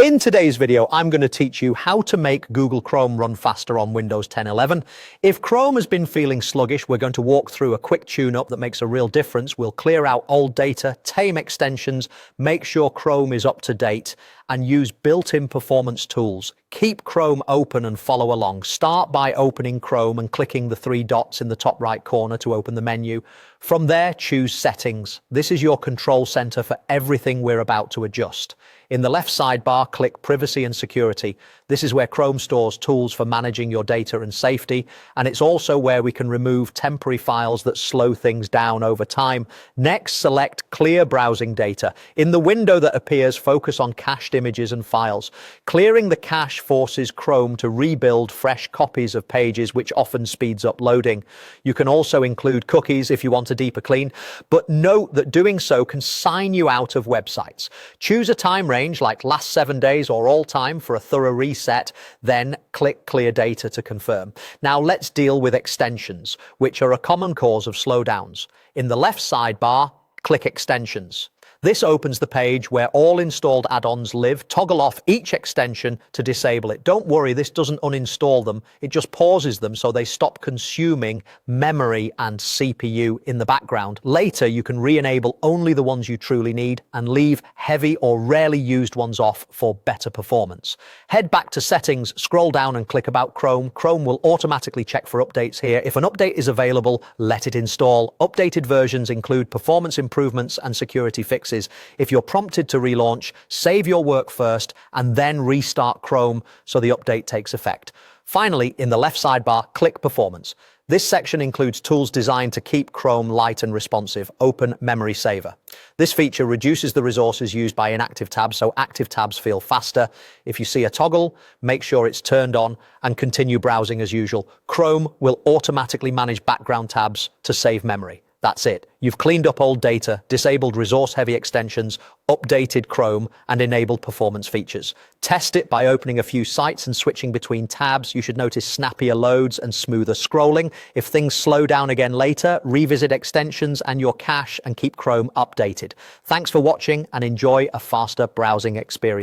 In today's video, I'm going to teach you how to make Google Chrome run faster on Windows 10 11. If Chrome has been feeling sluggish, we're going to walk through a quick tune-up that makes a real difference. We'll clear out old data, tame extensions, make sure Chrome is up to date, and use built-in performance tools. Keep Chrome open and follow along. Start by opening Chrome and clicking the three dots in the top right corner to open the menu. From there, choose Settings. This is your control center for everything we're about to adjust. In the left sidebar, click Privacy and Security. This is where Chrome stores tools for managing your data and safety, and it's also where we can remove temporary files that slow things down over time. Next, select Clear Browsing Data. In the window that appears, focus on cached images and files. Clearing the cache forces Chrome to rebuild fresh copies of pages, which often speeds up loading. You can also include cookies if you want a deeper clean, but note that doing so can sign you out of websites. Choose a time range like last 7 days or all time for a thorough reset, then click Clear Data to confirm. Now let's deal with extensions, which are a common cause of slowdowns. In the left sidebar, click Extensions. This opens the page where all installed add-ons live. Toggle off each extension to disable it. Don't worry, this doesn't uninstall them. It just pauses them so they stop consuming memory and CPU in the background. Later, you can re-enable only the ones you truly need and leave heavy or rarely used ones off for better performance. Head back to Settings, scroll down and click About Chrome. Chrome will automatically check for updates here. If an update is available, let it install. Updated versions include performance improvements and security fixes. If you're prompted to relaunch, save your work first and then restart Chrome so the update takes effect. Finally, in the left sidebar, click Performance. This section includes tools designed to keep Chrome light and responsive. Open Memory Saver. This feature reduces the resources used by inactive tabs, so active tabs feel faster. If you see a toggle, make sure it's turned on and continue browsing as usual. Chrome will automatically manage background tabs to save memory. That's it. You've cleaned up old data, disabled resource-heavy extensions, updated Chrome, and enabled performance features. Test it by opening a few sites and switching between tabs. You should notice snappier loads and smoother scrolling. If things slow down again later, revisit extensions and your cache and keep Chrome updated. Thanks for watching and enjoy a faster browsing experience.